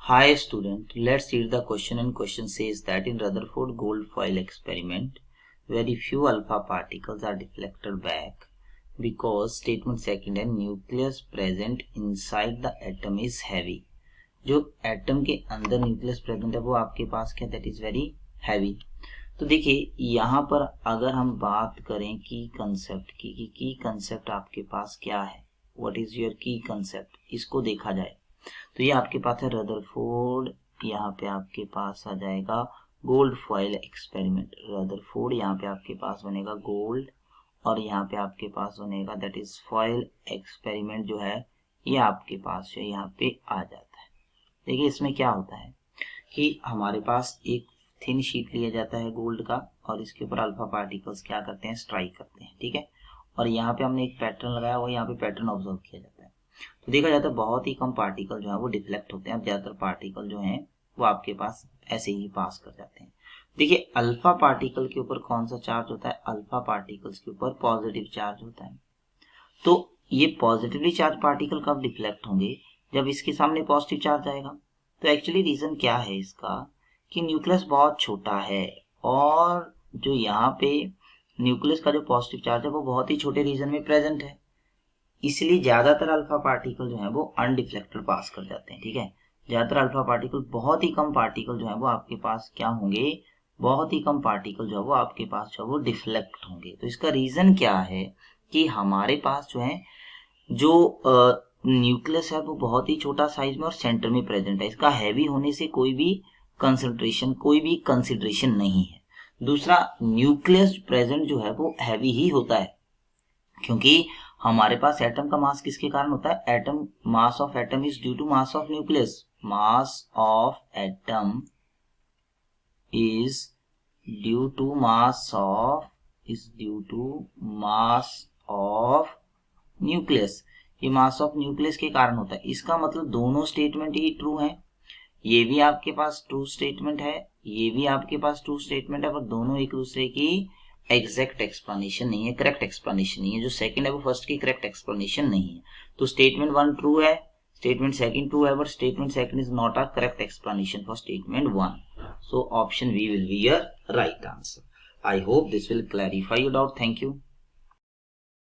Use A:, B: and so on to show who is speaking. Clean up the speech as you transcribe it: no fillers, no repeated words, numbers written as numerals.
A: Hi student, let's read the question, and question says that in Rutherford gold foil experiment, very few alpha particles are deflected back because statement second है nucleus present inside the atom is heavy. जो atom के अंदर nucleus present है वो आपके पास क्या, that is very heavy. तो देखिए यहाँ पर अगर हम बात करें की कंसेप्ट की कंसेप्ट आपके पास क्या है, व्हाट इज योर की कंसेप्ट, इसको देखा जाए तो ये आपके पास है रदरफोर्ड, यहाँ पे आपके पास आ जाएगा गोल्ड फॉइल एक्सपेरिमेंट. रदरफोर्ड यहाँ पे आपके पास बनेगा गोल्ड और यहाँ पे आपके पास बनेगा दैट इज फॉइल एक्सपेरिमेंट जो है ये आपके पास है यहाँ पे आ जाता है. देखिए इसमें क्या होता है कि हमारे पास एक थिन शीट लिया जाता है गोल्ड का और इसके ऊपर अल्फा पार्टिकल्स क्या करते हैं, स्ट्राइक करते हैं, ठीक है. और यहाँ पे हमने एक पैटर्न लगाया हुआ, यहाँ पे पैटर्न ऑब्जर्व किया जाता है. तो देखा जाता है बहुत ही कम पार्टिकल जो है वो डिफ्लेक्ट होते हैं और ज्यादातर पार्टिकल जो हैं वो आपके पास ऐसे ही पास कर जाते हैं. देखिए अल्फा पार्टिकल के ऊपर कौन सा चार्ज होता है, अल्फा पार्टिकल्स के ऊपर पॉजिटिव चार्ज होता है. तो ये पॉजिटिवली चार्ज पार्टिकल कब डिफ्लेक्ट होंगे, जब इसके सामने पॉजिटिव चार्ज आएगा. तो एक्चुअली रीजन क्या है इसका कि न्यूक्लियस बहुत छोटा है और जो यहाँ पे न्यूक्लियस का जो पॉजिटिव चार्ज है वो बहुत ही छोटे रीजन में प्रेजेंट है, इसलिए ज्यादातर अल्फा पार्टिकल जो है वो अनडिफ्लेक्टेड पास कर जाते हैं, ठीक है. ज्यादातर अल्फा पार्टिकल, बहुत ही कम पार्टिकल जो है वो आपके पास क्या होंगे, बहुत ही कम पार्टिकल जो है वो आपके पास जो है वो डिफ्लेक्ट होंगे. तो इसका रीजन क्या है कि हमारे पास जो है जो न्यूक्लियस है वो बहुत ही छोटा साइज में और सेंटर में प्रेजेंट है. इसका हैवी होने से कोई भी कंसंट्रेशन, कोई भी कंसिडरेशन नहीं है. दूसरा, न्यूक्लियस प्रेजेंट जो है वो हैवी ही होता है क्योंकि हमारे पास एटम का मास किसके कारण होता है, atom, mass of atom is due to mass of nucleus. Mass of atom is due to mass of nucleus. ये मास ऑफ न्यूक्लियस के कारण होता है. इसका मतलब दोनों स्टेटमेंट ही ट्रू है. ये भी आपके पास ट्रू स्टेटमेंट है, ये भी आपके पास ट्रू स्टेटमेंट है, पर दोनों एक दूसरे की एग्जैक्ट एक्सप्लेनेशन नहीं है, करेक्ट एक्सप्लेनेशन नहीं है. जो सेकंड है वो फर्स्ट की करेक्ट एक्सप्लेनेशन नहीं है. तो स्टेटमेंट वन ट्रू है, स्टेटमेंट सेकंड ट्रू है, but statement second is not a correct explanation for statement one. So option B will be your right answer. I hope this will clarify your doubt. Thank you.